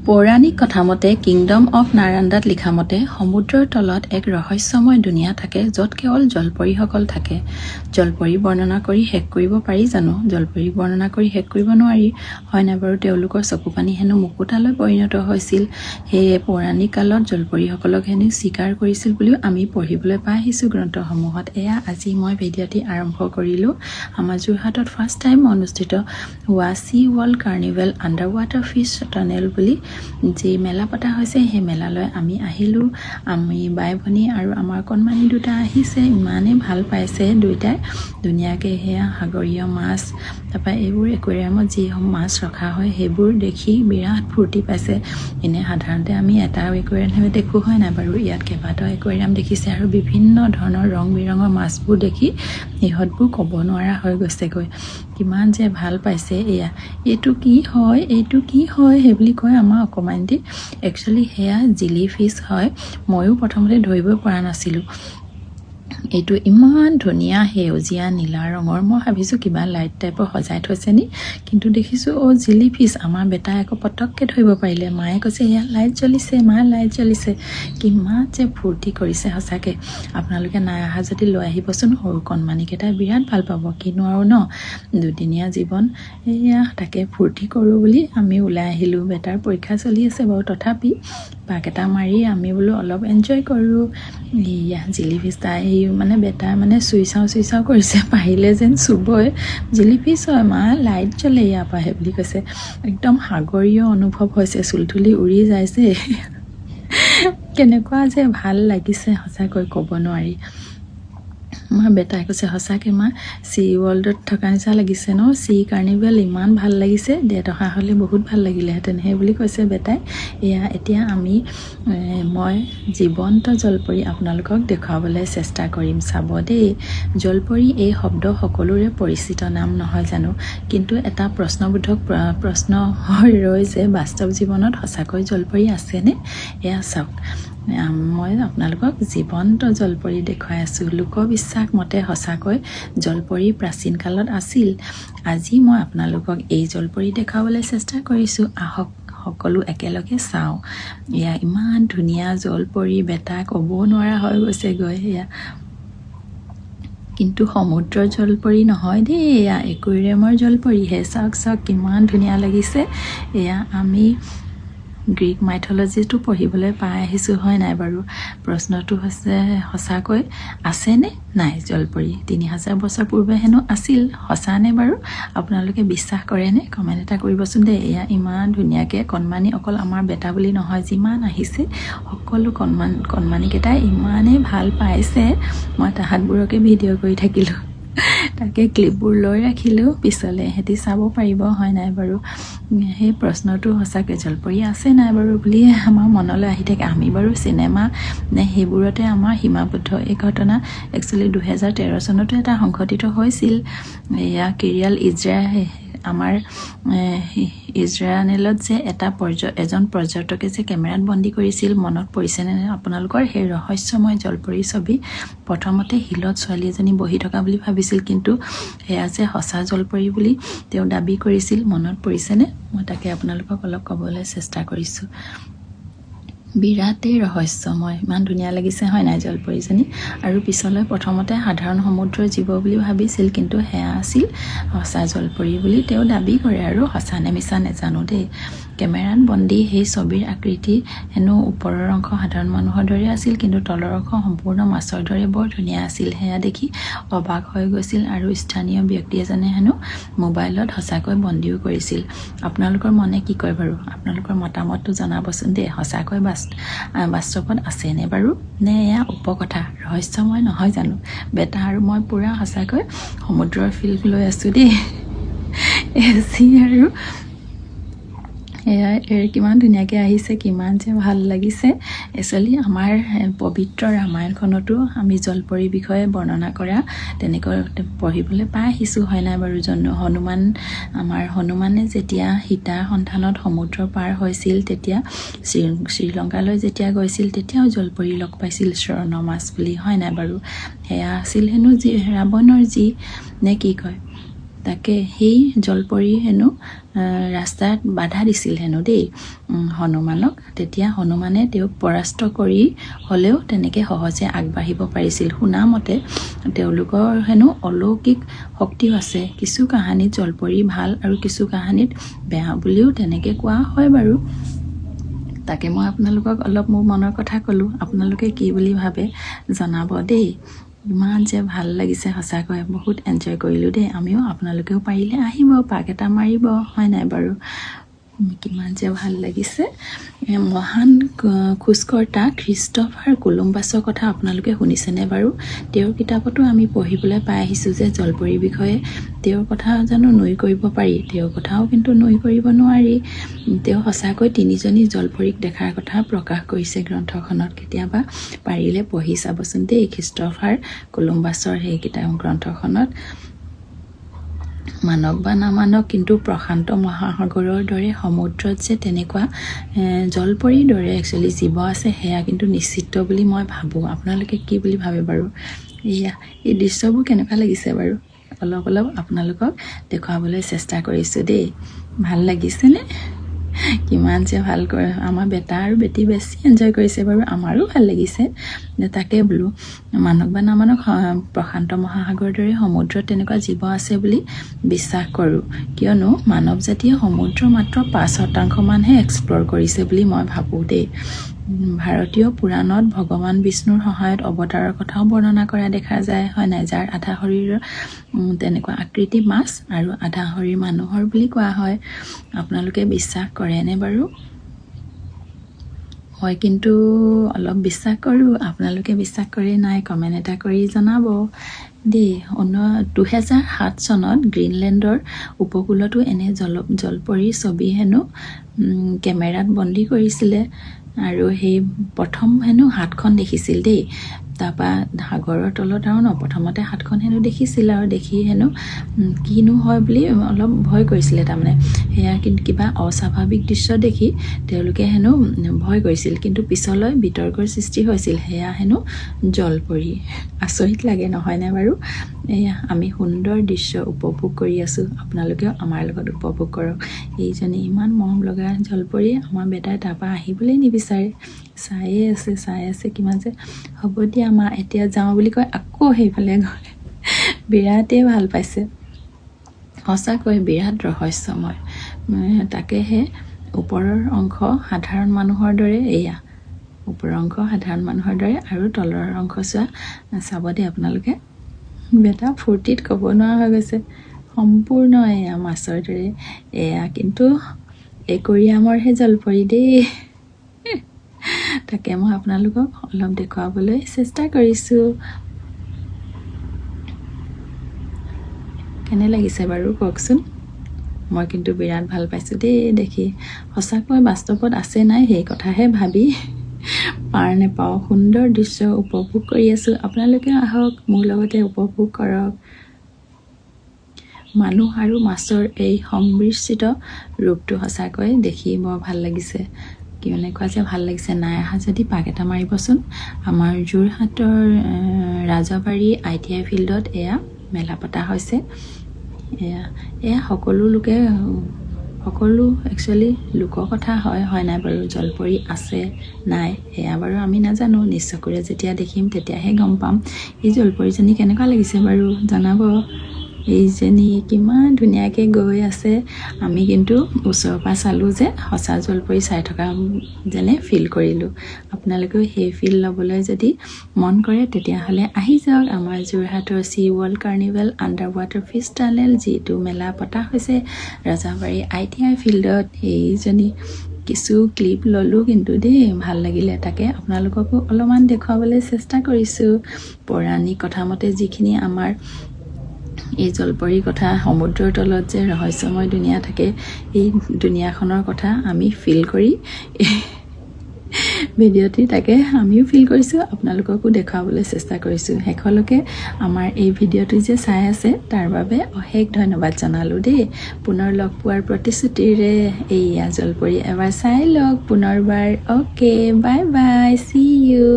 পৌৰাণিক কথামতে kingdom of নাৰান্দাত লিখা মতে সমুদ্ৰৰ তলত এক ৰহস্যময় দুনিয়া থাকে য'ত কেৱল জলপৰীসকল থাকে। জলপৰী বৰ্ণনা কৰি শেষ কৰিব পাৰি জানো? জলপৰী বৰ্ণনা কৰি শেষ কৰিব নোৱাৰি। হয় নাই বাৰু? তেওঁলোকৰ চকুপানী হেনো মুকুতালৈ পৰিণত হৈছিল। সেয়ে পৌৰাণিক কালত জলপৰীসকলক হেনো স্বীকাৰ কৰিছিল বুলিও আমি পঢ়িবলৈ পাই আহিছোঁ গ্ৰন্থসমূহত। এয়া আজি মই ভিডিঅ'টি আৰম্ভ কৰিলোঁ। আমাৰ যোৰহাটত ফাৰ্ষ্ট টাইম অনুষ্ঠিত হোৱা sea world carnival under water fish tunnel বুলি যি মেলা পতা হৈছে, সেই মেলালৈ আমি আহিলোঁ। আমি বাই ভনী আৰু আমাৰ কণমানি দুটা আহিছে। ইমানেই ভাল পাইছে দুইটাই। ধুনীয়াকৈ সেয়া সাগৰীয় মাছ, তাৰপৰা এইবোৰ একুৱেৰিয়ামত যি মাছ ৰখা হয় সেইবোৰ দেখি বিৰাট ফূৰ্তি পাইছে। এনে সাধাৰণতে আমি এটা একুৱেৰিয়ামহে দেখোঁ, হয় নাই বাৰু? ইয়াত কেইবাটাও একুৱেৰিয়াম দেখিছে আৰু বিভিন্ন ধৰণৰ ৰং বিৰঙৰ মাছবোৰ দেখি সিহঁতবোৰ ক'ব নোৱাৰা হৈ গৈছেগৈ। কিমান যে ভাল পাইছে। এয়া এইটো কি হয়, এইটো কি হয় সেই বুলি কয় আমাৰ অকণমানিটি। একচুৱেলি সেয়া জিলি ফিছ হয়। ময়ো প্ৰথমতে ধৰিবই পৰা নাছিলোঁ। এইটো ইমান ধুনীয়া সেউজীয়া নীলা ৰঙৰ। মই ভাবিছোঁ কিবা লাইট টাইপৰ সজাই থৈছে নি, কিন্তু দেখিছোঁ জিলি ফিছ। আমাৰ বেটাই আকৌ পটককৈ ধৰিব পাৰিলে। মায়ে কৈছে এয়া লাইট জ্বলিছে, মা লাইট জ্বলিছে। কিমান যে ফূৰ্তি কৰিছে সঁচাকৈ। আপোনালোকে নাই অহা যদি লৈ আহিবচোন। সৰু কণমানিকেইটাই বিৰাট ভাল পাব। কিনো আৰু ন, দুদিনীয়া জীৱন। এয়া তাকে ফূৰ্তি কৰোঁ বুলি আমি ওলাই আহিলোঁ। বেটাৰ পৰীক্ষা চলি আছে বাৰু, তথাপি পাক এটা মাৰি আমি বোলো অলপ এনজয় কৰোঁ। এয়া জিলি ফিছ তাই মানে বেটাই মানে চুই চাওঁ কৰিছে, পাৰিলে যেন চুবই। জিলি ফিছ হয় মা, লাইট জ্বলে ইয়াৰ পৰা সেই বুলি কৈছে। একদম সাগৰীয় অনুভৱ হৈছে, চুলথুলি উৰি যাইছে। কেনেকুৱা যে ভাল লাগিছে সঁচাকৈ ক'ব নোৱাৰি। আমাৰ বেটাই কৈছে সঁচাকৈ মা চি ৱৰ্ল্ডত থকা নিচিনা লাগিছে ন, চি কাৰ্নিভেল ইমান ভাল লাগিছে। ডেট অহা হ'লে বহুত ভাল লাগিলেহেঁতেন সেই বুলি কৈছে বেটাই। এয়া এতিয়া মই জীৱন্ত জলপৰী আপোনালোকক দেখুৱাবলৈ চেষ্টা কৰিম। চাব দেই। জলপৰী এই শব্দ সকলোৰে পৰিচিত নাম নহয় জানো, কিন্তু এটা প্ৰশ্নবোধক প্ৰশ্ন হৈ ৰয় যে বাস্তৱ জীৱনত সঁচাকৈ জলপৰী আছেনে? এয়া চাওক, মই আপোনালোকক জীৱন্ত জলপৰী দেখুৱাই আছোঁ। লোকবিশ্বাস মতে সঁচাকৈ জলপৰী প্ৰাচীন কালত আছিল। আজি মই আপোনালোকক এই জলপৰী দেখুৱাবলৈ চেষ্টা কৰিছোঁ। আহক সকলো একেলগে চাওঁ। এয়া ইমান ধুনীয়া জলপৰী, বেটা ক'ব নোৱাৰা হৈ গৈছেগৈ। এয়া কিন্তু সমুদ্ৰৰ জলপৰী নহয় দেই, এয়া একুৱেৰিয়ামৰ জলপৰীহে। চাওক কিমান ধুনীয়া লাগিছে। এয়া আমি গ্ৰীক মাইথলজিটো পঢ়িবলৈ পাই আহিছোঁ, হয় নাই বাৰু? প্ৰশ্নটো হৈছে সঁচাকৈ আছেনে নাই জলপৰী? 3000 বছৰ পূৰ্বে হেনো আছিল। সঁচানে বাৰু? আপোনালোকে বিশ্বাস কৰেনে? কমেণ্ট এটা কৰিবচোন দেই। এয়া ইমান ধুনীয়াকৈ কণমানি, অকল আমাৰ বেটা বুলি নহয়, যিমান আহিছে সকলো কণমানিকেইটাই ইমানেই ভাল পাইছে। মই তাহাঁতবোৰকে ভিডিঅ' কৰি থাকিলোঁ। তাকে ক্লিপবোৰ লৈ ৰাখিলোঁ, পিছলৈ সিহঁতি চাব পাৰিব, হয় নাই বাৰু? সেই প্ৰশ্নটো সঁচাকৈ জলপৰী আছে নাই বাৰু বুলিয়ে আমাৰ মনলৈ আহি থাকে। আমি বাৰু চিনেমা নে সেইবোৰতে আমাৰ সীমাবদ্ধ। এই ঘটনা একচুৱেলি 2013 চনতো এটা সংঘটিত হৈছিল। এয়া কেৰিয়াল আমাৰ ইজৰাইলত যে এজন পৰ্যটকে যে কেমেৰাত বন্দী কৰিছিল, মনত পৰিছেনে আপোনালোকৰ? সেই ৰহস্যময় জলপৰী ছবি। প্ৰথমতে শিলত ছোৱালী এজনী বহি থকা বুলি ভাবিছিল, কিন্তু সেয়া যে সঁচা জলপৰী বুলি তেওঁ দাবী কৰিছিল। মনত পৰিছেনে? মই তাকে আপোনালোকক অলপ ক'বলৈ চেষ্টা কৰিছোঁ। বিৰাটেই ৰহস্যময়। ইমান ধুনীয়া লাগিছে, হয় নাই জলপৰীজনী? আৰু পিছলৈ প্ৰথমতে সাধাৰণ সমুদ্ৰৰ জীৱ বুলি ভাবিছিল, কিন্তু সেয়া আছিল সঁচা জলপৰী বুলি তেওঁ দাবী কৰে। আৰু সঁচা নে মিছা নেজানো দেই। কেমেৰাত বন্দী সেই ছবিৰ আকৃতি হেনো ওপৰৰ অংশ সাধাৰণ মানুহৰ দৰে আছিল, কিন্তু তলৰ অংশ সম্পূৰ্ণ মাছৰ দৰে বৰ ধুনীয়া আছিল। সেয়া দেখি অবাক হৈ গৈছিল। আৰু স্থানীয় ব্যক্তি এজনে হেনো মোবাইলত সঁচাকৈ বন্দীও কৰিছিল। আপোনালোকৰ মনে কি কয় বাৰু? আপোনালোকৰ মতামতটো জনাবচোন দেই। সঁচাকৈ বাস্তৱত আছেনে বাৰু, নে এয়া উপকথা, ৰহস্যময় নহয় জানো? বেটা আৰু মই পূৰা সঁচাকৈ সমুদ্ৰৰ ফিল্ড লৈ আছোঁ দেই। এচি আৰু এয়া কিমান ধুনীয়াকৈ আহিছে, কিমান যে ভাল লাগিছে। একচুৱেলি আমাৰ পবিত্ৰ ৰামায়ণখনতো আমি জলপৰীৰ বিষয়ে বৰ্ণনা কৰা তেনেকৈ পঢ়িবলৈ পাই আহিছোঁ, হয় নাই বাৰু? আমাৰ হনুমানে যেতিয়া সীতা সন্ধানত সমুদ্ৰ পাৰ হৈছিল, তেতিয়া শ্ৰীলংকালৈ যেতিয়া গৈছিল, তেতিয়াও জলপৰী লগ পাইছিল, স্বৰ্ণ মাছ বুলি, হয় নাই বাৰু? সেয়া আছিল হেনো ৰাৱণৰ নে কি কয়? তাকে সেই জলপৰি হেনো ৰাস্তাত বাধা দিছিল হেনো দেই হনুমানক তেতিয়া হনুমানে তেওঁক পৰাস্ত কৰি হ'লেও তেনেকৈ সহজে আগবাঢ়িব পাৰিছিল শুনামতে তেওঁলোকৰ হেনো অলৌকিক শক্তিও আছে কিছু কাহিনীত জলপৰি ভাল আৰু কিছু কাহিনীত বেয়া বুলিও তেনেকৈ কোৱা হয় বাৰু তাকে মই আপোনালোকক অলপ মোৰ মনৰ কথা ক'লোঁ আপোনালোকে কি বুলি ভাবে জনাব দেই ইমান যে ভাল লাগিছে সঁচাকৈ বহুত এনজয় কৰিলোঁ দেই আমিও আপোনালোকেও পাৰিলে আহিব পাক এটা মাৰিব হয় নাই বাৰু কিমান যে ভাল লাগিছে মহান খোজকৰ্তা ক্ৰিষ্টফাৰ কলম্বাছৰ কথা আপোনালোকে শুনিছেনে বাৰু তেওঁৰ কিতাপতো আমি পঢ়িবলৈ পাই আহিছোঁ যে জলপৰীৰ বিষয়ে তেওঁৰ কথা জানো নুই কৰিব পাৰি তেওঁৰ কথাও কিন্তু নুই কৰিব নোৱাৰি তেওঁ সঁচাকৈ তিনিজনী জলপৰীক দেখাৰ কথা প্ৰকাশ কৰিছে গ্ৰন্থখনত কেতিয়াবা পাৰিলে পঢ়ি চাবচোন দেই ক্ৰিষ্টফাৰ কলম্বাছৰ সেই কিতাপ গ্ৰন্থখনত মানক বা নামানক কিন্তু প্ৰশান্ত মহাসাগৰৰ দৰে সমুদ্ৰত যে তেনেকুৱা জলপৰীৰ দৰে একচুৱেলি জীৱ আছে সেয়া কিন্তু নিশ্চিত বুলি মই ভাবোঁ আপোনালোকে কি বুলি ভাবে বাৰু এয়া এই দৃশ্যবোৰ কেনেকুৱা লাগিছে বাৰু অলপ আপোনালোকক দেখুৱাবলৈ চেষ্টা কৰিছোঁ দেই ভাল লাগিছেনে কিমান যে ভাল কৰে আমাৰ বেটা আৰু বেটি বেছি এনজয় কৰিছে বাৰু আমাৰো ভাল লাগিছে তাকে বোলো মানক বা নামানক প্ৰশান্ত মহাসাগৰৰ দৰে সমুদ্ৰত তেনেকুৱা জীৱ আছে বুলি বিশ্বাস কৰোঁ কিয়নো মানৱ জাতিয়ে সমুদ্ৰ মাত্ৰ 5% মানহে এক্সপ্ল'ৰ কৰিছে বুলি মই ভাবোঁ দেই ভাৰতীয় পুৰাণত ভগৱান বিষ্ণুৰ সহায়ত অৱতাৰৰ কথাও বৰ্ণনা কৰা দেখা যায় হয় নাই যাৰ আধা শৰীৰৰ তেনেকুৱা আকৃতি মাছ আৰু আধা শৰীৰ মানুহৰ বুলি কোৱা হয় আপোনালোকে বিশ্বাস কৰেনে বাৰু মই কিন্তু অলপ বিশ্বাস কৰোঁ আপোনালোকে বিশ্বাস কৰে নাই কমেণ্ট এটা কৰি জনাব দেই 2007 চনত গ্ৰীণলেণ্ডৰ উপকূলতো এনে জলপৰীৰ ছবি হেনো কেমেৰাত বন্দী কৰিছিলে আৰু সেই প্ৰথম হেনো হাতখন দেখিছিল দেই তাৰপৰা সাগৰৰ তলত আৰু প্ৰথমতে হাতখন হেনো দেখিছিল আৰু দেখি হেনো কিনো হয় বুলি অলপ ভয় কৰিছিলে তাৰমানে সেয়া কিন্তু কিবা অস্বাভাৱিক দৃশ্য দেখি তেওঁলোকে হেনো ভয় কৰিছিল কিন্তু পিছলৈ বিতৰ্কৰ সৃষ্টি হৈছিল সেয়া হেনো জলপৰী আচৰিত লাগে নহয়নে বাৰু এয়া আমি সুন্দৰ দৃশ্য উপভোগ কৰি আছোঁ আপোনালোকেও আমাৰ লগত উপভোগ কৰক এইজনী ইমান মৰম লগা জলপৰী আমাৰ বেটাই তাৰপৰা আহিবলৈ নিবিচাৰে চাই আছে কিমান যে হ'ব দিয়া মা এতিয়া যাওঁ বুলি কয় আকৌ সেইফালে গ'ল বিৰাটেই ভাল পাইছে সঁচাকৈ বিৰাট ৰহস্যময় তাকেহে ওপৰৰ অংশ সাধাৰণ মানুহৰ দৰে এয়া ওপৰৰ অংশ সাধাৰণ মানুহৰ দৰে আৰু তলৰ অংশ চাব দেই আপোনালোকে বেটা ফূৰ্তিত ক'ব নোৱাৰা হৈ গৈছে সম্পূৰ্ণ এয়া মাছৰ দৰে এয়া কিন্তু একুৰিয়ামৰহে জলপৰী দেই তাকে মই আপোনালোকক অলপ দেখুৱাবলৈ চেষ্টা কৰিছোঁ কেনে লাগিছে বাৰু কওকচোন মই কিন্তু বিৰাট ভাল পাইছোঁ দেই দেখি সঁচাকৈ বাস্তৱত আছে নাই সেই কথাহে ভাবি পাৰ নেপাওঁ সুন্দৰ দৃশ্য উপভোগ কৰি আছোঁ আপোনালোকে আহক মোৰ লগতে উপভোগ কৰক মানুহ আৰু মাছৰ এই সংমিশ্ৰিত ৰূপটো সঁচাকৈ দেখি বৰ ভাল লাগিছে কেনেকুৱা যে ভাল লাগিছে নাই অহা যদি পাক এটা মাৰিবচোন আমাৰ যোৰহাটৰ ৰাজাবাৰী ITI ফিল্ডত এয়া মেলা পতা হৈছে এয়া সকলো একচুৱেলি লোকৰ কথা হয় নাই বাৰু জলপৰী আছে নাই সেয়া বাৰু আমি নাজানো নিশ্চয়কৈ যেতিয়া দেখিম তেতিয়াহে গম পাম এই জলপৰীজনী কেনেকুৱা লাগিছে বাৰু জনাব এইজনী কিমান ধুনীয়াকৈ গৈ আছে আমি কিন্তু ওচৰৰ পৰা চালোঁ যে সঁচা জলপৰী চাই থকা যেনে ফিল কৰিলোঁ আপোনালোকেও সেই ফিল ল'বলৈ যদি মন কৰে তেতিয়াহ'লে আহি যাওক আমাৰ যোৰহাটৰ sea world carnival under water fish tunnel যিটো মেলা পতা হৈছে ৰাজাবাৰী ITI ফিল্ডত এইজনী কিছু ক্লিপ ল'লোঁ কিন্তু দেই ভাল লাগিলে তাকে আপোনালোককো অলপমান দেখুৱাবলৈ চেষ্টা কৰিছোঁ পৌৰাণিক কথামতে যিখিনি আমাৰ এই জলপৰীৰ কথা সমুদ্ৰৰ তলত যে ৰহস্যময় দুনিয়া থাকে এই দুনিয়াখনৰ কথা আমি ফিল কৰি ভিডিঅ'টি তাকে আমিও ফিল কৰিছোঁ আপোনালোককো দেখুৱাবলৈ চেষ্টা কৰিছোঁ শেষলৈকে আমাৰ এই ভিডিঅ'টো যে চাই আছে তাৰ বাবে অশেষ ধন্যবাদ জনালোঁ দেই পুনৰ লগ পোৱাৰ প্ৰতিশ্ৰুতিৰে এইয়া জলপৰী এবাৰ চাই লওক পুনৰবাৰ okay bye bye see U